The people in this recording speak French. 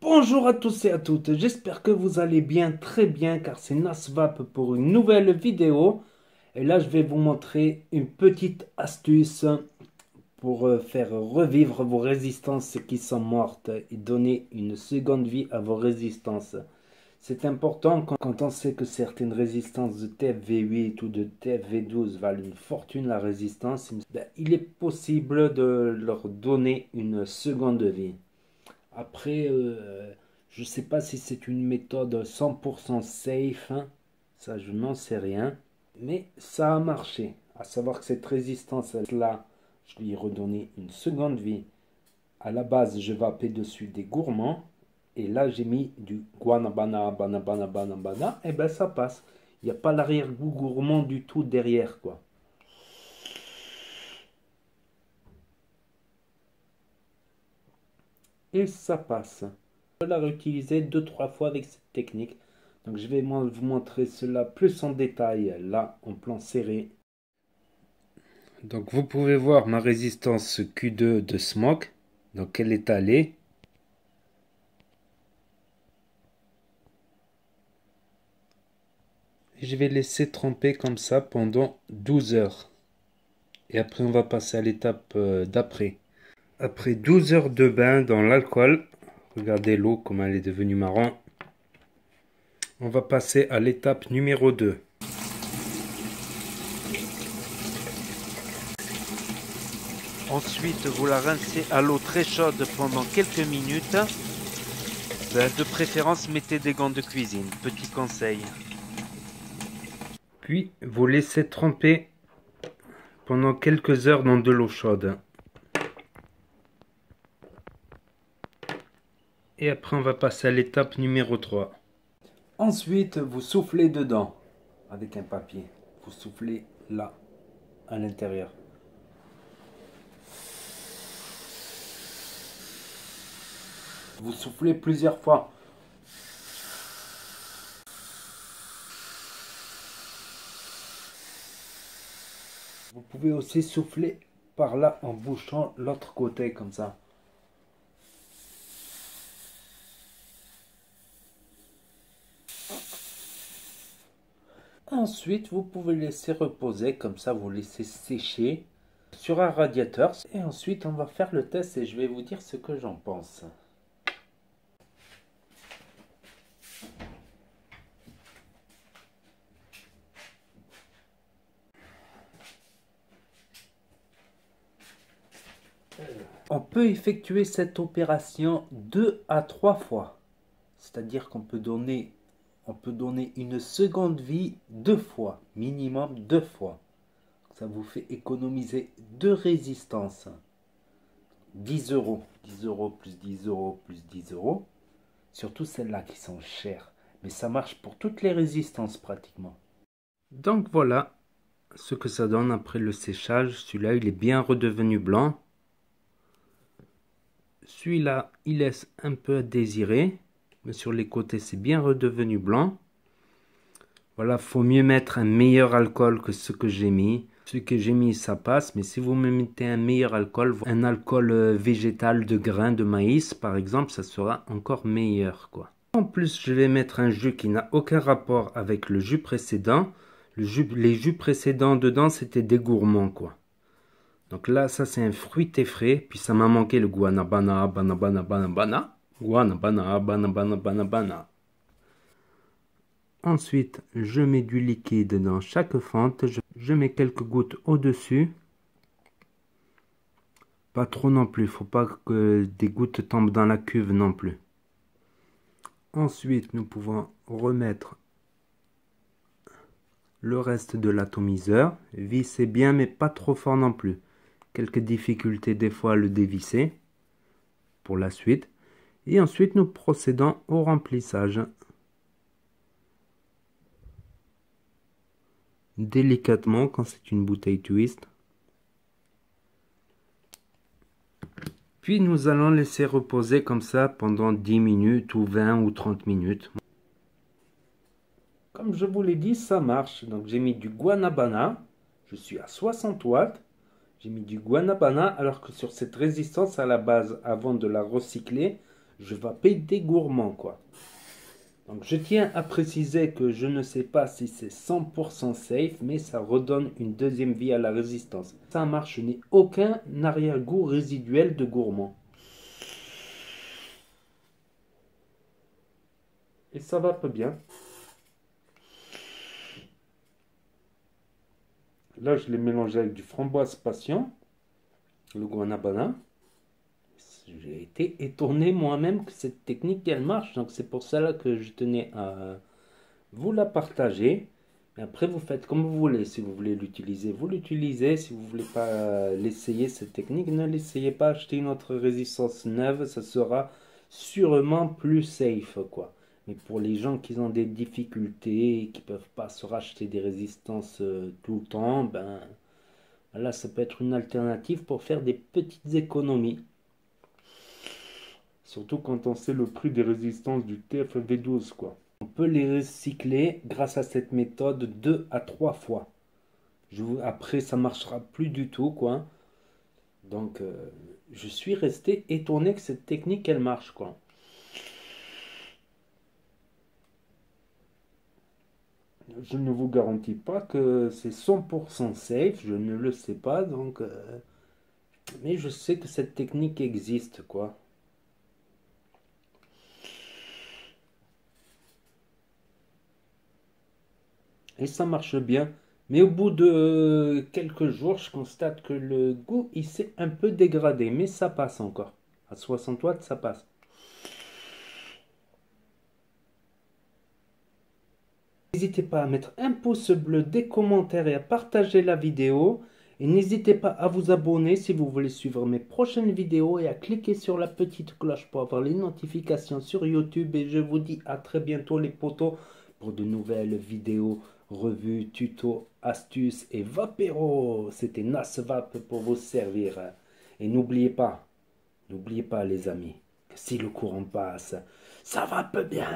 Bonjour à tous et à toutes, j'espère que vous allez bien, très bien, car c'est Nasvap pour une nouvelle vidéo. Et là, je vais vous montrer une petite astuce pour faire revivre vos résistances qui sont mortes et donner une seconde vie à vos résistances. C'est important quand on sait que certaines résistances de TFV8 ou de TFV12 valent une fortune la résistance, il est possible de leur donner une seconde vie. Après, je ne sais pas si c'est une méthode 100% safe, hein. Ça je n'en sais rien, mais ça a marché. À savoir que cette résistance-là, je lui ai redonné une seconde vie. À la base, je vapais dessus des gourmands, et là j'ai mis du guanabana, bana, bana, bana, bana, et ben ça passe. Il n'y a pas l'arrière-goût gourmand du tout derrière, quoi. Et ça passe. Je la réutiliser deux trois fois avec cette technique. Donc je vais vous montrer cela plus en détail là en plan serré. Donc vous pouvez voir ma résistance Q2 de Smoke. Donc elle est allée. Et je vais laisser tremper comme ça pendant 12 heures. Et après on va passer à l'étape d'après. Après 12 heures de bain dans l'alcool, regardez l'eau comme elle est devenue marron. On va passer à l'étape numéro 2. Ensuite, vous la rincez à l'eau très chaude pendant quelques minutes. De préférence, mettez des gants de cuisine, petit conseil. Puis, vous laissez tremper pendant quelques heures dans de l'eau chaude. Et après, on va passer à l'étape numéro 3. Ensuite, vous soufflez dedans avec un papier. Vous soufflez là, à l'intérieur. Vous soufflez plusieurs fois. Vous pouvez aussi souffler par là en bouchant l'autre côté comme ça. Ensuite, vous pouvez laisser reposer comme ça, vous laissez sécher sur un radiateur. Et ensuite, on va faire le test et je vais vous dire ce que j'en pense. On peut effectuer cette opération 2 à 3 fois. C'est-à-dire qu'on peut donner, une seconde vie 2 fois, minimum 2 fois. Ça vous fait économiser 2 résistances. 10 euros. 10 euros plus 10 euros plus 10 euros. Surtout celles-là qui sont chères. Mais ça marche pour toutes les résistances pratiquement. Donc voilà ce que ça donne après le séchage. Celui-là, il est bien redevenu blanc. Celui-là, il laisse un peu à désirer. Mais sur les côtés, c'est bien redevenu blanc. Voilà, faut mieux mettre un meilleur alcool que ce que j'ai mis. Ce que j'ai mis, ça passe. Mais si vous me mettez un meilleur alcool, un alcool végétal de grains de maïs, par exemple, ça sera encore meilleur, quoi. En plus, je vais mettre un jus qui n'a aucun rapport avec le jus précédent. Les jus précédents dedans, c'était des gourmands, quoi. Donc là, ça c'est un fruité frais. Puis ça m'a manqué le guanabana, bana, bana, bana, bana. Guanabana, bana, bana, bana, bana. Ensuite, je mets du liquide dans chaque fente. Je mets quelques gouttes au-dessus. Pas trop non plus. Faut pas que des gouttes tombent dans la cuve non plus. Ensuite, nous pouvons remettre le reste de l'atomiseur. Visser bien, mais pas trop fort non plus. Quelques difficultés des fois à le dévisser pour la suite. Et ensuite, nous procédons au remplissage. Délicatement quand c'est une bouteille twist. Puis nous allons laisser reposer comme ça pendant 10 minutes ou 20 ou 30 minutes. Comme je vous l'ai dit, ça marche. Donc j'ai mis du guanabana. Je suis à 60 watts. J'ai mis du guanabana alors que sur cette résistance à la base, avant de la recycler, je vais des gourmands, quoi. Donc je tiens à préciser que je ne sais pas si c'est 100% safe, mais ça redonne une deuxième vie à la résistance. Ça marche, je n'ai aucun arrière-goût résiduel de gourmand. Et ça va peu bien. Là, je l'ai mélangé avec du framboise passion, le guanabana. J'ai été étonné moi-même que cette technique, elle marche. Donc c'est pour cela que je tenais à vous la partager. Et après, vous faites comme vous voulez. Si vous voulez l'utiliser, vous l'utilisez. Si vous ne voulez pas l'essayer, cette technique, ne l'essayez pas. Achetez une autre résistance neuve. Ça sera sûrement plus safe, quoi. Mais pour les gens qui ont des difficultés et qui ne peuvent pas se racheter des résistances tout le temps, ben là, ça peut être une alternative pour faire des petites économies. Surtout quand on sait le prix des résistances du TFV12, quoi. On peut les recycler grâce à cette méthode 2 à 3 fois. Après, ça marchera plus du tout, quoi. Donc, je suis resté étonné que cette technique, elle marche, quoi. Je ne vous garantis pas que c'est 100% safe, je ne le sais pas, donc... mais je sais que cette technique existe, quoi. Et ça marche bien. Mais au bout de quelques jours, je constate que le goût, il s'est un peu dégradé. Mais ça passe encore. À 60 watts, ça passe. N'hésitez pas à mettre un pouce bleu, des commentaires et à partager la vidéo. Et n'hésitez pas à vous abonner si vous voulez suivre mes prochaines vidéos et à cliquer sur la petite cloche pour avoir les notifications sur YouTube. Et je vous dis à très bientôt les potos pour de nouvelles vidéos, revues, tutos, astuces et vapéro. C'était Nasvap pour vous servir. Et n'oubliez pas les amis, que si le courant passe, ça va peu bien.